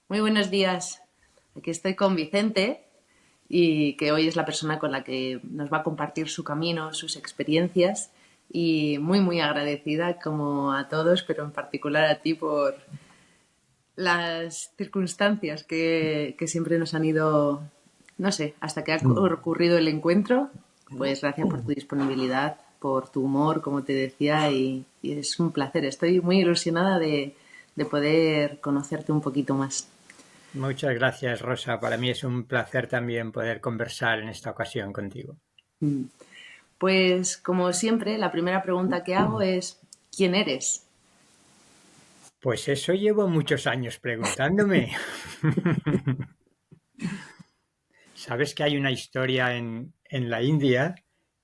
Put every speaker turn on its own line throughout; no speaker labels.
Muy buenos días. Aquí estoy con Vicente y que hoy es la persona con la que nos va a compartir su camino, sus experiencias y muy agradecida como a todos, pero en particular a ti por las circunstancias que siempre nos han ido, no sé, hasta que ha ocurrido el encuentro. Pues gracias por tu disponibilidad, por tu humor, como te decía, y es un placer. Estoy muy ilusionada de poder conocerte un poquito más.
Muchas gracias, Rosa. Para mí es un placer también poder conversar en esta ocasión contigo.
Pues como siempre, la primera pregunta que hago es, ¿quién eres?
Pues eso llevo muchos años preguntándome. Sabes que hay una historia en la India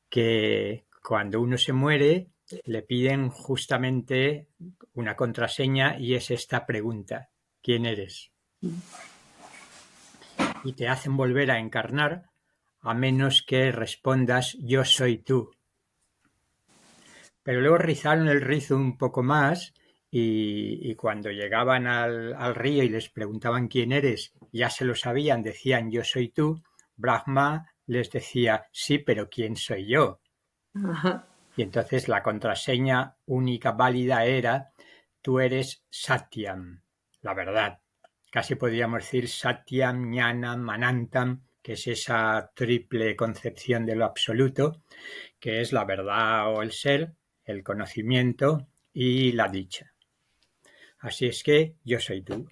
que cuando uno se muere le piden justamente una contraseña y es esta pregunta: ¿quién eres? Y te hacen volver a encarnar a menos que respondas yo soy tú. Pero luego rizaron el rizo un poco más y cuando llegaban al río y les preguntaban quién eres, ya se lo sabían, decían yo soy tú. Brahma les decía sí, pero ¿quién soy yo? Y entonces la contraseña única válida era tú eres Satyam, la verdad. Casi podríamos decir Satyam, Jnanam, Anantam, que es esa triple concepción de lo absoluto, que es la verdad o el ser, el conocimiento y la dicha. Así es que yo soy tú.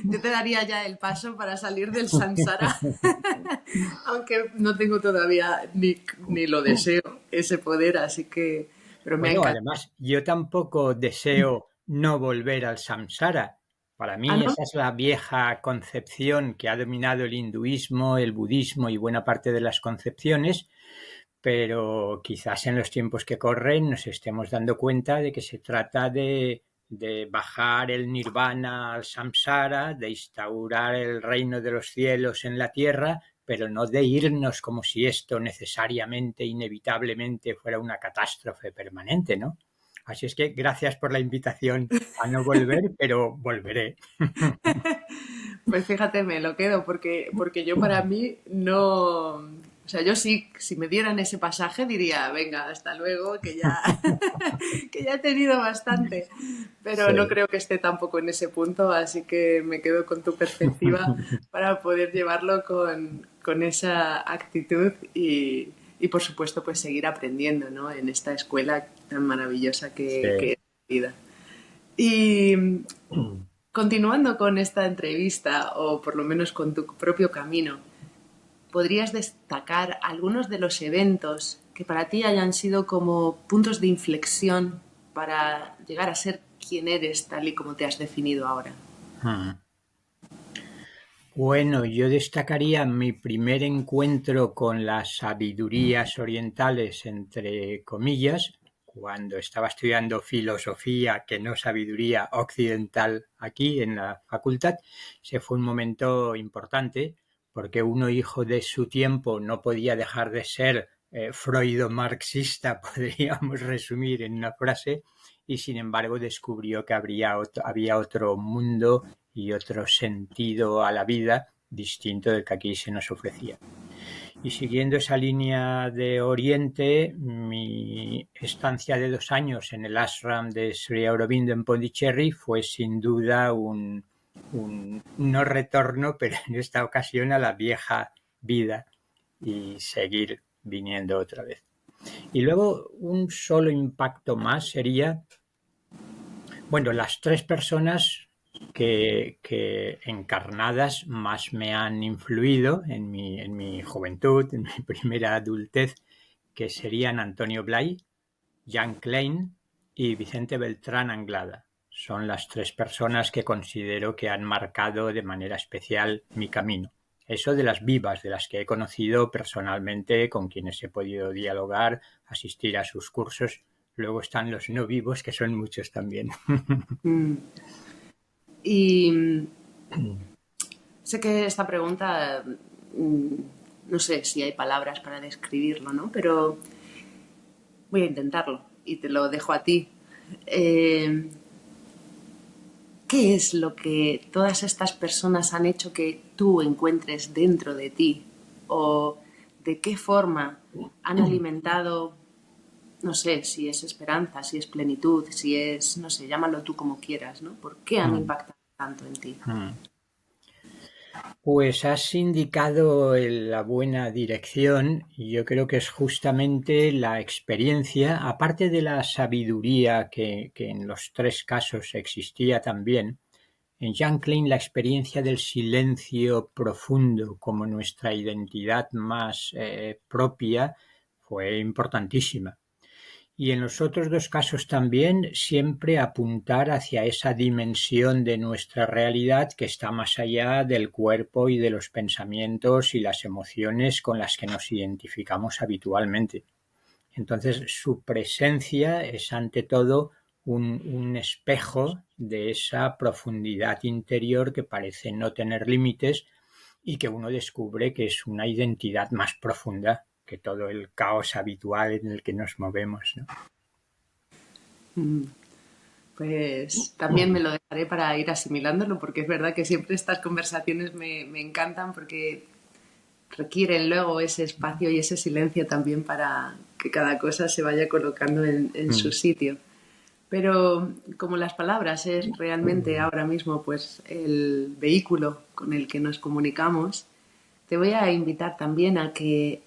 Yo te daría ya el paso para salir del samsara, aunque no tengo todavía ni lo deseo ese poder, así que, pero me ha
Bueno,
encantado.
además, yo tampoco deseo no volver al samsara. Para
Ah,
mí
¿no?
esa es la vieja concepción que ha dominado el hinduismo, el budismo y buena parte de las concepciones, pero quizás en los tiempos que corren nos estemos dando cuenta de que se trata de bajar el nirvana al samsara, de instaurar el reino de los cielos en la tierra, pero no de irnos como si esto necesariamente, inevitablemente fuera una catástrofe permanente, ¿no? Así es que gracias por la invitación a no volver, pero volveré.
Pues fíjate, me lo quedo porque yo para mí no, o sea, yo sí, si me dieran ese pasaje diría, venga, hasta luego, que ya, que ya he tenido bastante, pero no
Sí.
creo que esté tampoco en ese punto, así que me quedo con tu perspectiva para poder llevarlo con esa actitud y por supuesto pues seguir aprendiendo, ¿no? En esta escuela tan maravillosa que
Sí.
es la vida. Y continuando con esta entrevista, o por lo menos con tu propio camino, ¿podrías destacar algunos de los eventos que para ti hayan sido como puntos de inflexión para llegar a ser quien eres tal y como te has definido ahora?
Bueno, yo destacaría mi primer encuentro con las sabidurías orientales, entre comillas, cuando estaba estudiando filosofía, que no sabiduría occidental aquí en la facultad. Ese fue un momento importante porque uno, hijo de su tiempo, no podía dejar de ser freudo-marxista, podríamos resumir en una frase, y sin embargo descubrió que había otro mundo y otro sentido a la vida distinto del que aquí se nos ofrecía. Y siguiendo esa línea de Oriente, mi estancia de 2 años en el ashram de Sri Aurobindo en Pondicherry fue sin duda un no retorno, pero en esta ocasión a la vieja vida y seguir viniendo otra vez. Y luego un solo impacto más sería, bueno, las tres personas que encarnadas más me han influido en mi juventud, en mi primera adultez, que serían Antonio Blay, Jan Klein y Vicente Beltrán Anglada. Son las tres personas que considero que han marcado de manera especial mi camino. Eso de las vivas, de las que he conocido personalmente, con quienes he podido dialogar, asistir a sus cursos. Luego están los no vivos, que son muchos también.
Mm. Y sé que esta pregunta, no sé si hay palabras para describirlo, ¿no? Pero voy a intentarlo y te lo dejo a ti. Eh, ¿qué es lo que todas estas personas han hecho que tú encuentres dentro de ti? ¿O de qué forma han alimentado, no sé, si es esperanza, si es plenitud, si es, no sé, llámalo tú como quieras, ¿no? ¿Por qué han
Mm,
impactado tanto en ti?
mm. Pues has indicado la buena dirección y yo creo que es justamente la experiencia, aparte de la sabiduría que en los tres casos existía también, en Jean Klein la experiencia del silencio profundo como nuestra identidad más propia fue importantísima. Y en los otros dos casos también siempre apuntar hacia esa dimensión de nuestra realidad que está más allá del cuerpo y de los pensamientos y las emociones con las que nos identificamos habitualmente. Entonces su presencia es ante todo un espejo de esa profundidad interior que parece no tener límites y que uno descubre que es una identidad más profunda que todo el caos habitual en el que nos movemos, ¿no?
Pues también me lo dejaré para ir asimilándolo, porque es verdad que siempre estas conversaciones me encantan porque requieren luego ese espacio y ese silencio también para que cada cosa se vaya colocando en su
Mm.
sitio. Pero como las palabras es realmente ahora mismo pues el vehículo con el que nos comunicamos, te voy a invitar también a que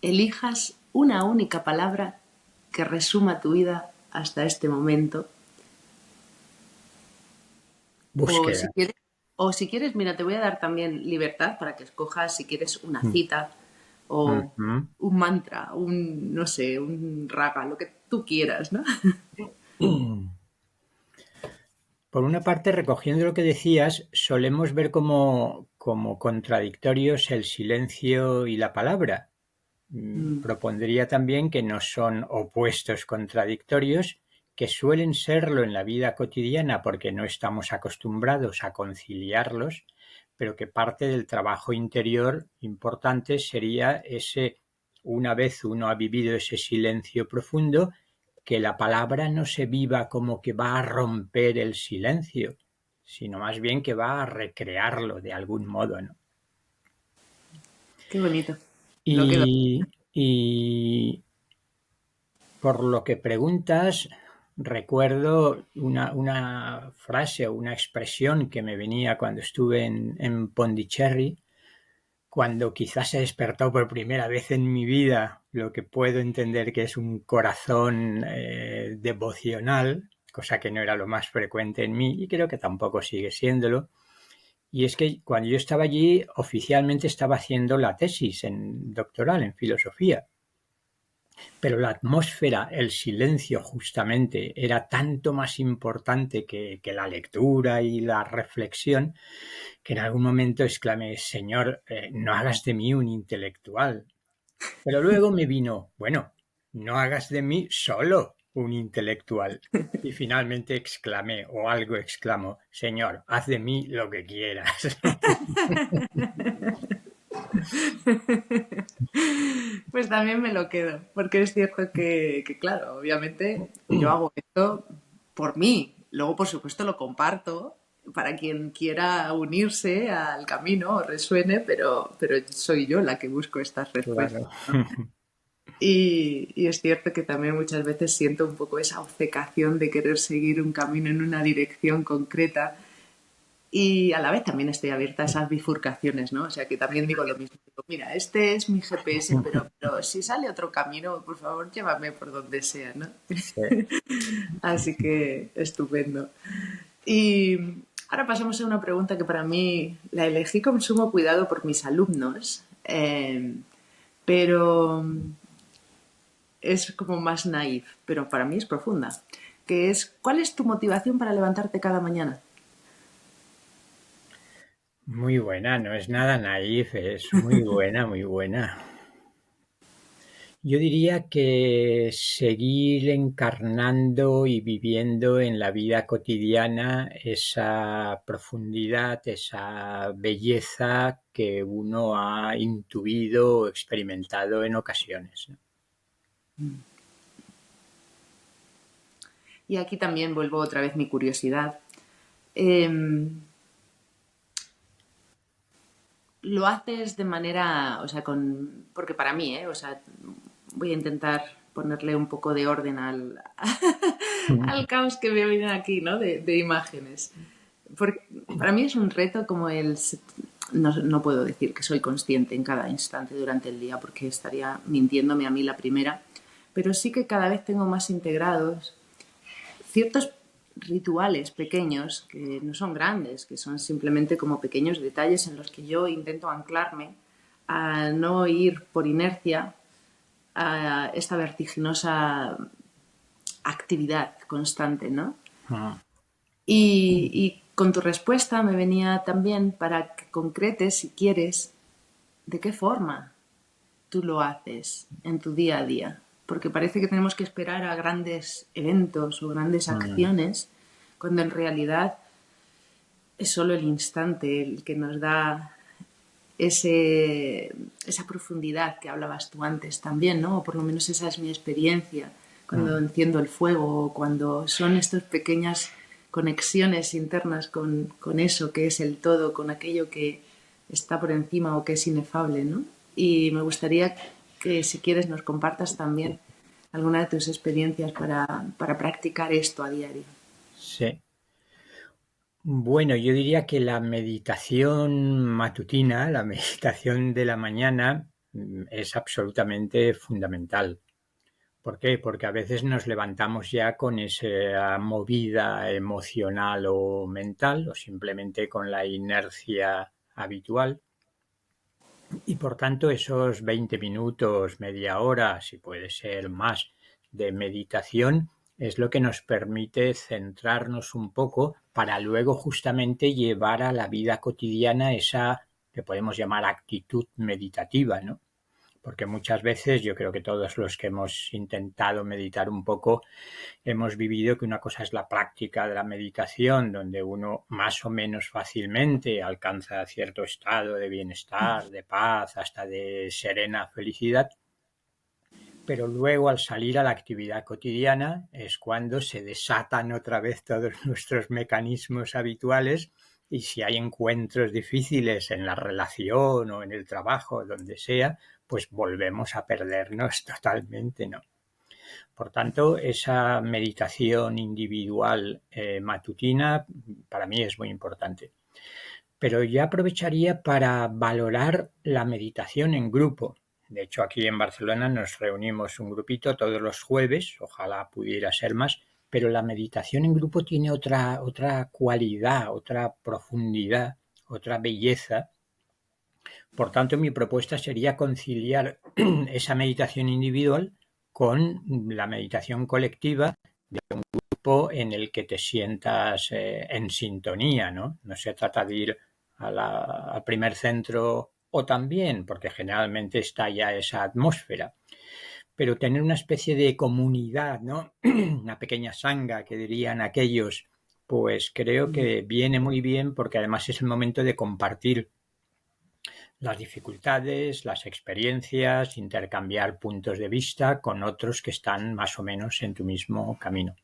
elijas una única palabra que resuma tu vida hasta este momento. O si
Búsqueda.
quieres, o si quieres, mira, te voy a dar también libertad para que escojas si quieres una
Mm.
cita o
Ujú.
un mantra, un, no sé, un raga, lo que tú quieras, ¿no?
Por una parte, recogiendo lo que decías, solemos ver como contradictorios el silencio y la palabra. Propondría también que no son opuestos contradictorios, que suelen serlo en la vida cotidiana porque no estamos acostumbrados a conciliarlos, pero que parte del trabajo interior importante sería ese, una vez uno ha vivido ese silencio profundo, que la palabra no se viva como que va a romper el silencio, sino más bien que va a recrearlo de algún modo, ¿no?
Qué bonito. Lo quedo.
Y por lo que preguntas, recuerdo una frase o una expresión que me venía cuando estuve en Pondicherry, cuando quizás se despertó por primera vez en mi vida lo que puedo entender que es un corazón devocional, cosa que no era lo más frecuente en mí y creo que tampoco sigue siéndolo. Y es que cuando yo estaba allí, oficialmente estaba haciendo la tesis en doctoral en filosofía. Pero la atmósfera, el silencio justamente, era tanto más importante que la lectura y la reflexión, que en algún momento exclamé, Señor, no hagas de mí un intelectual. Pero luego me vino, bueno, no hagas de mí solo un intelectual. Y finalmente exclamé, o algo exclamo, Señor, haz de mí lo que quieras.
Pues también me lo quedo, porque es cierto que, claro, obviamente yo hago esto por mí. Luego, por supuesto, lo comparto para quien quiera unirse al camino o resuene, pero soy yo la que busco estas respuestas,
Claro.
¿no? Y es cierto que también muchas veces siento un poco esa obcecación de querer seguir un camino en una dirección concreta y a la vez también estoy abierta a esas bifurcaciones, ¿no? O sea, que también digo lo mismo. Digo, mira, este es mi GPS, pero si sale otro camino, por favor, llévame por donde sea, ¿no?
Sí.
Así que estupendo. Y ahora pasamos a una pregunta que para mí la elegí con sumo cuidado por mis alumnos, pero es como más naif, pero para mí es profunda, que es, ¿cuál es tu motivación para levantarte cada mañana?
Muy buena, no es nada naif, es muy buena, muy buena. Yo diría que seguir encarnando y viviendo en la vida cotidiana esa profundidad, esa belleza que uno ha intuido o experimentado en ocasiones, ¿no?
Y aquí también vuelvo otra vez mi curiosidad. em, lo haces de manera, o sea, porque para mí, o sea, voy a intentar ponerle un poco de orden al caos que me viene aquí, ¿no? De imágenes. Porque para mí es un reto como no puedo decir que soy consciente en cada instante durante el día porque estaría mintiéndome a mí la primera, pero sí que cada vez tengo más integrados ciertos rituales pequeños que no son grandes, que son simplemente como pequeños detalles en los que yo intento anclarme a no ir por inercia a esta vertiginosa actividad constante, ¿no?
Ah,
Y con tu respuesta me venía también para que concretes, si quieres, de qué forma tú lo haces en tu día a día. Porque parece que tenemos que esperar a grandes eventos o grandes
mm,
acciones, cuando en realidad es solo el instante el que nos da esa profundidad que hablabas tú antes también, ¿no? O por lo menos esa es mi experiencia cuando
mm.
enciendo el fuego o cuando son estas pequeñas conexiones internas con eso que es el todo, con aquello que está por encima o que es inefable, ¿no? Y me gustaría que si quieres nos compartas también alguna de tus experiencias para practicar esto a diario.
Sí. Bueno, yo diría que la meditación matutina, la meditación de la mañana, es absolutamente fundamental. ¿Por qué? Porque a veces nos levantamos ya con esa movida emocional o mental, o simplemente con la inercia habitual, y por tanto esos 20 minutos, media hora, si puede ser más, de meditación es lo que nos permite centrarnos un poco para luego justamente llevar a la vida cotidiana esa que podemos llamar actitud meditativa, ¿no? Porque muchas veces yo creo que todos los que hemos intentado meditar un poco hemos vivido que una cosa es la práctica de la meditación, donde uno más o menos fácilmente alcanza cierto estado de bienestar, de paz, hasta de serena felicidad, pero luego al salir a la actividad cotidiana es cuando se desatan otra vez todos nuestros mecanismos habituales y si hay encuentros difíciles en la relación o en el trabajo, donde sea, pues volvemos a perdernos totalmente, ¿no? Por tanto, esa meditación individual matutina para mí es muy importante. Pero ya aprovecharía para valorar la meditación en grupo. De hecho, aquí en Barcelona nos reunimos un grupito todos los jueves, ojalá pudiera ser más, pero la meditación en grupo tiene otra cualidad, otra profundidad, otra belleza. Por tanto, mi propuesta sería conciliar esa meditación individual con la meditación colectiva en el que te sientas en sintonía, ¿no? No se trata de ir al primer centro o también, porque generalmente está ya esa atmósfera, pero tener una especie de comunidad, ¿no? Una pequeña sanga que dirían aquellos, pues creo que viene muy bien porque además es el momento de compartir las dificultades, las experiencias, intercambiar puntos de vista con otros que están más o menos en tu mismo camino.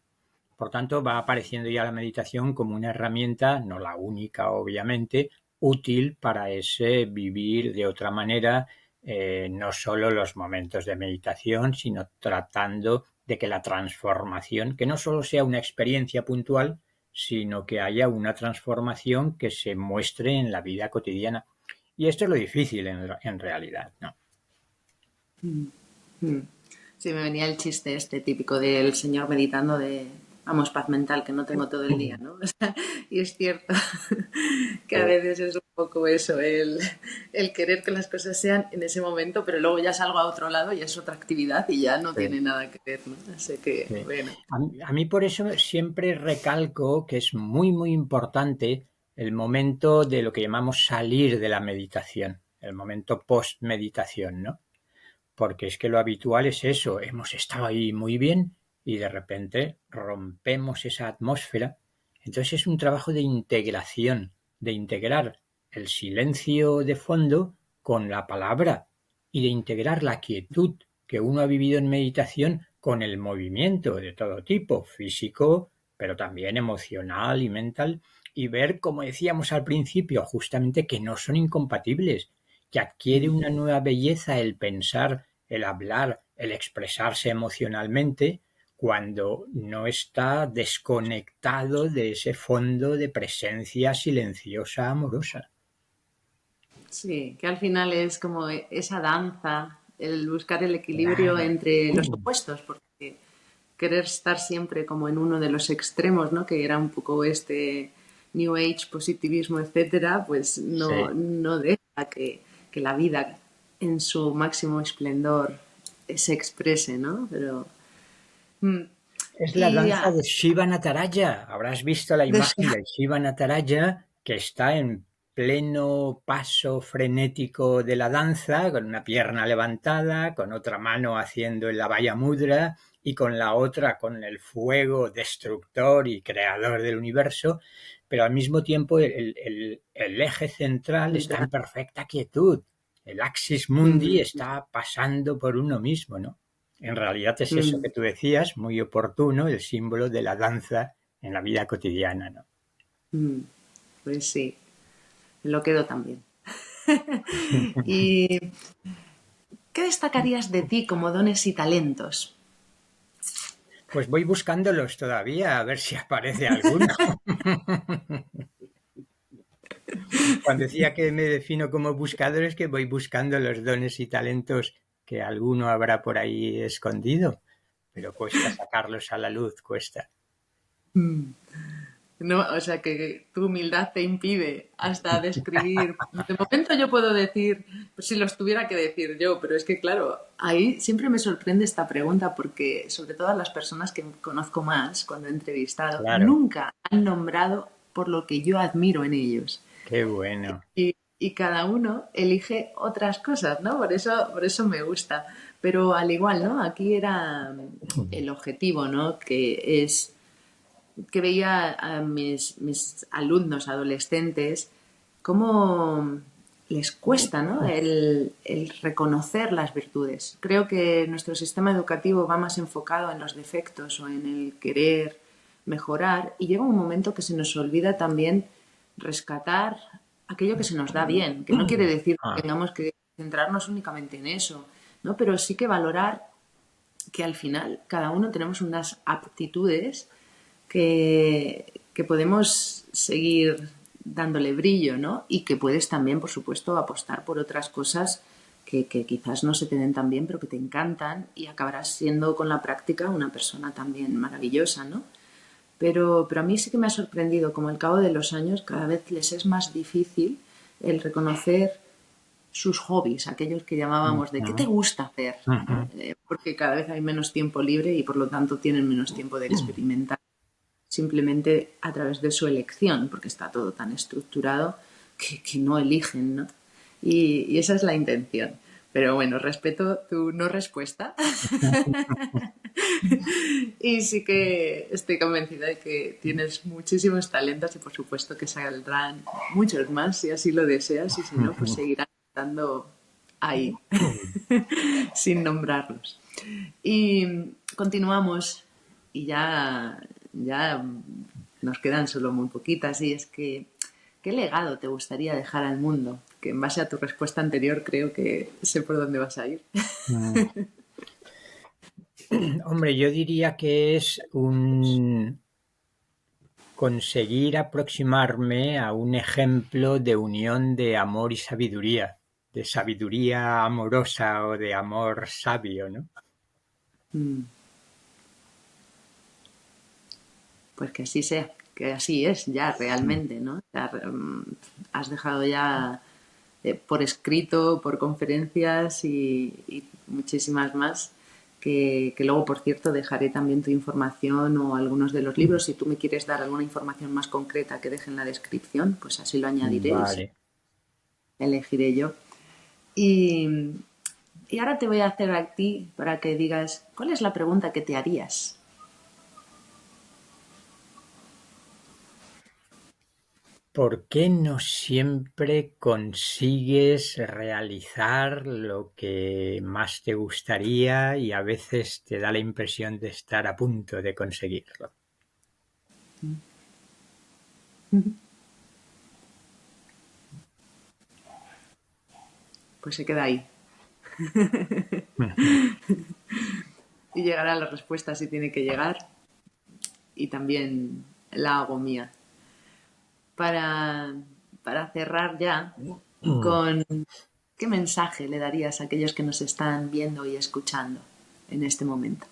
Por tanto, va apareciendo ya la meditación como una herramienta, no la única, obviamente, útil para ese vivir de otra manera, no solo los momentos de meditación, sino tratando de que la transformación, que no solo sea una experiencia puntual, sino que haya una transformación que se muestre en la vida cotidiana. Y esto es lo difícil en realidad, ¿no?
Mm. Sí, me venía el chiste este típico del señor meditando vamos, paz mental, que no tengo todo el día, ¿no? O sea, y es cierto que a veces es un poco eso, el querer que las cosas sean en ese momento, pero luego ya salgo a otro lado y es otra actividad y ya no
Sí.
tiene nada que ver, ¿no? Así que,
Sí.
bueno.
A mí por eso siempre recalco que es muy, muy importante el momento de lo que llamamos salir de la meditación, el momento post-meditación, ¿no? Porque es que lo habitual es eso, hemos estado ahí muy bien y de repente rompemos esa atmósfera. Entonces es un trabajo de integración, de integrar el silencio de fondo con la palabra y de integrar la quietud que uno ha vivido en meditación con el movimiento de todo tipo, físico, pero también emocional y mental, y ver, como decíamos al principio, justamente que no son incompatibles, que adquiere una nueva belleza el pensar, el hablar, el expresarse emocionalmente, cuando no está desconectado de ese fondo de presencia silenciosa, amorosa.
Sí, que al final es como esa danza, el buscar el equilibrio
Claro.
entre los opuestos, porque querer estar siempre como en uno de los extremos, ¿no? Que era un poco este New Age, positivismo, etcétera, pues
Sí.
no deja que la vida en su máximo esplendor se exprese, ¿no? Pero mm,
Es la
y
danza de Shiva Nataraja. Habrás visto la imagen de Shiva Nataraja que está en pleno paso frenético de la danza, con una pierna levantada, con otra mano haciendo el Abhaya Mudra y con la otra con el fuego destructor y creador del universo, pero al mismo tiempo el eje central está en perfecta quietud. El axis mundi está pasando por uno mismo, ¿no? En realidad es eso que tú decías, muy oportuno, el símbolo de la danza en la vida cotidiana, ¿no?
pues sí, me lo quedo también. ¿Y qué destacarías de ti como dones y talentos?
Pues voy buscándolos todavía, a ver si aparece alguno. Cuando decía que me defino como buscador es que voy buscando los dones y talentos que alguno habrá por ahí escondido, pero cuesta sacarlos a la luz, cuesta.
No, o sea que tu humildad te impide hasta describir. De momento yo puedo decir, pues si los tuviera que decir yo, pero es que claro, ahí siempre me sorprende esta pregunta porque sobre todo a las personas que conozco más cuando he entrevistado,
Claro,
nunca han nombrado por lo que yo admiro en ellos.
qué bueno.
Y cada uno elige otras cosas, ¿no? Por eso me gusta. Pero al igual, ¿no? Aquí era el objetivo, ¿no? Que es que veía a mis alumnos adolescentes cómo les cuesta, ¿no? El reconocer las virtudes. Creo que nuestro sistema educativo va más enfocado en los defectos o en el querer mejorar y llega un momento que se nos olvida también rescatar aquello que se nos da bien, que no quiere decir que
Ah,
tengamos que centrarnos únicamente en eso, ¿no? Pero sí que valorar que al final cada uno tenemos unas aptitudes que podemos seguir dándole brillo, ¿no? Y que puedes también, por supuesto, apostar por otras cosas que quizás no se te den tan bien, pero que te encantan y acabarás siendo con la práctica una persona también maravillosa, ¿no? Pero a mí sí que me ha sorprendido, como al cabo de los años cada vez les es más difícil el reconocer sus hobbies, aquellos que llamábamos de ¿qué te
ujú,
gusta hacer?
ujú.
Porque cada vez hay menos tiempo libre y por lo tanto tienen menos tiempo de experimentar simplemente a través de su elección, porque está todo tan estructurado que no eligen, ¿no? Y esa es la intención. Pero bueno, respeto tu no respuesta y sí que estoy convencida de que tienes muchísimos talentos y por supuesto que saldrán muchos más si así lo deseas y si no, pues seguirán estando ahí sin nombrarlos. Y continuamos y ya nos quedan solo muy poquitas y es que ¿qué legado te gustaría dejar al mundo? Que en base a tu respuesta anterior creo que sé por dónde vas a ir.
Mm. Hombre, yo diría que es un conseguir aproximarme a un ejemplo de unión de amor y sabiduría, de sabiduría amorosa o de amor sabio, ¿no?
Mm, pues que así sea, que así es ya realmente, ¿no? Ya, has dejado ya por escrito, por conferencias y muchísimas más. Que luego, por cierto, dejaré también tu información o algunos de los libros. Si tú me quieres dar alguna información más concreta que deje en la descripción, pues así lo añadiré y
Vale.
elegiré yo. Y, y ahora te voy a hacer a ti para que digas, ¿cuál es la pregunta que te harías?
¿Por qué no siempre consigues realizar lo que más te gustaría y a veces te da la impresión de estar a punto de conseguirlo?
Pues se queda ahí. Y llegará la respuesta si tiene que llegar. Y también la hago mía. Para, para cerrar ya, con ¿qué mensaje le darías a aquellos que nos están viendo y escuchando en este momento?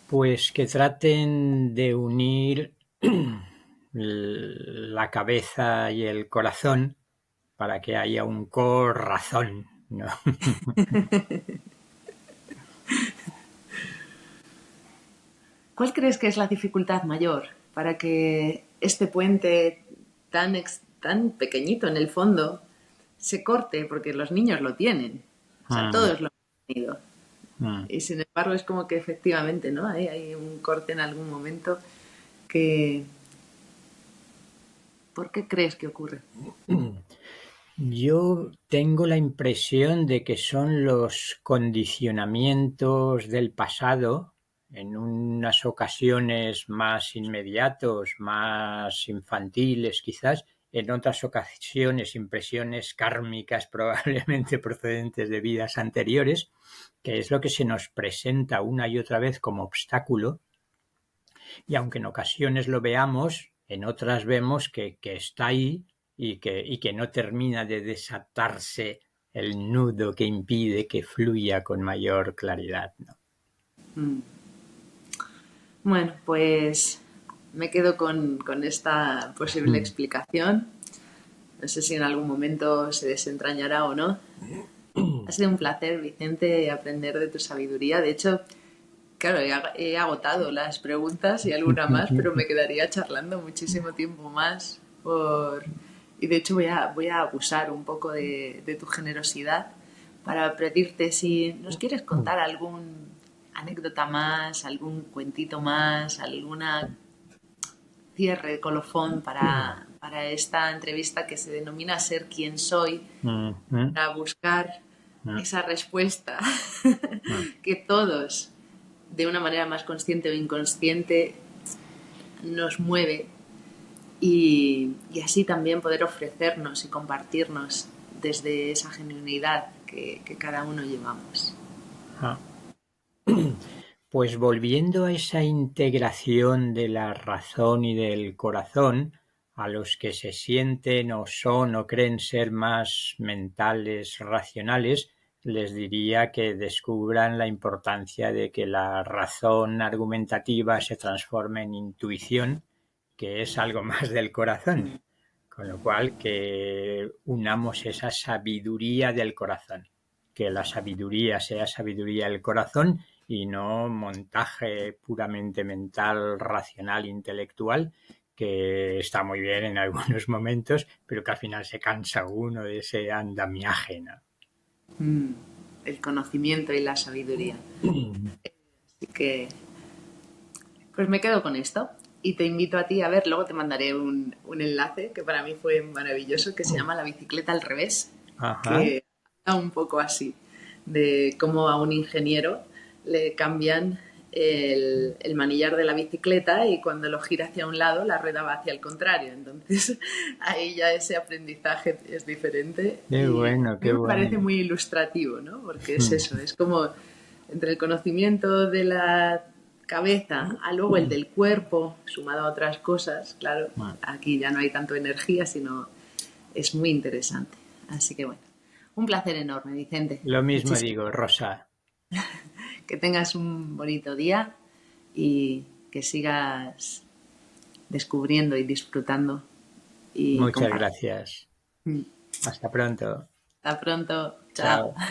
Pues que traten de unir la cabeza y el corazón para que haya un corazón, ¿no?
¿Cuál crees que es la dificultad mayor para que este puente tan pequeñito en el fondo se corte? Porque los niños lo tienen, o sea,
Mm,
todos lo han tenido.
mm.
Y sin embargo es como que efectivamente, ¿no? Hay un corte en algún momento que... ¿Por qué crees que ocurre?
Yo tengo la impresión de que son los condicionamientos del pasado, en unas ocasiones más inmediatos, más infantiles quizás, en otras ocasiones impresiones kármicas probablemente procedentes de vidas anteriores, que es lo que se nos presenta una y otra vez como obstáculo, y aunque en ocasiones lo veamos, en otras vemos que está ahí y que no termina de desatarse el nudo que impide que fluya con mayor claridad, ¿no?
Mm. Bueno, pues me quedo con esta posible
Mm.
explicación. No sé si en algún momento se desentrañará o no. Ha sido un placer, Vicente, aprender de tu sabiduría. De hecho, claro, he agotado las preguntas y alguna más, pero me quedaría charlando muchísimo tiempo más. Y de hecho voy a abusar un poco de tu generosidad para pedirte si nos quieres contar algún anécdota más, algún cuentito más, alguna cierre, colofón para esta entrevista que se denomina Ser quien soy,
Mm, mm,
para buscar
mm,
esa respuesta
mm.
que todos, de una manera más consciente o inconsciente, nos mueve y así también poder ofrecernos y compartirnos desde esa genuinidad que cada uno llevamos.
Ah. Pues volviendo a esa integración de la razón y del corazón, a los que se sienten o son o creen ser más mentales, racionales, les diría que descubran la importancia de que la razón argumentativa se transforme en intuición, que es algo más del corazón. Con lo cual, que unamos esa sabiduría del corazón, que la sabiduría sea sabiduría del corazón y no montaje puramente mental, racional, intelectual, que está muy bien en algunos momentos, pero que al final se cansa uno de ese andamiaje, ¿no?
Mm, el conocimiento y la sabiduría. Así que, pues me quedo con esto y te invito a ti a ver, luego te mandaré un enlace que para mí fue maravilloso, que se llama La bicicleta al revés,
Ajá.
que habla un poco así, de cómo a un ingeniero le cambian el manillar de la bicicleta y cuando lo gira hacia un lado la rueda va hacia el contrario. Entonces ahí ya ese aprendizaje es diferente
Qué
y
bueno,
a mí
qué
me parece
bueno.
muy ilustrativo, ¿no? Porque es eso, es como entre el conocimiento de la cabeza a luego el del cuerpo, sumado a otras cosas, claro, aquí ya no hay tanto energía, sino es muy interesante. Así que bueno, un placer enorme, Vicente.
Lo mismo
Muchísimas.
digo, Rosa.
Que tengas un bonito día y que sigas descubriendo y disfrutando y
Muchas
compartiendo.
gracias. Hasta pronto.
Hasta pronto.
Chao.
Chao.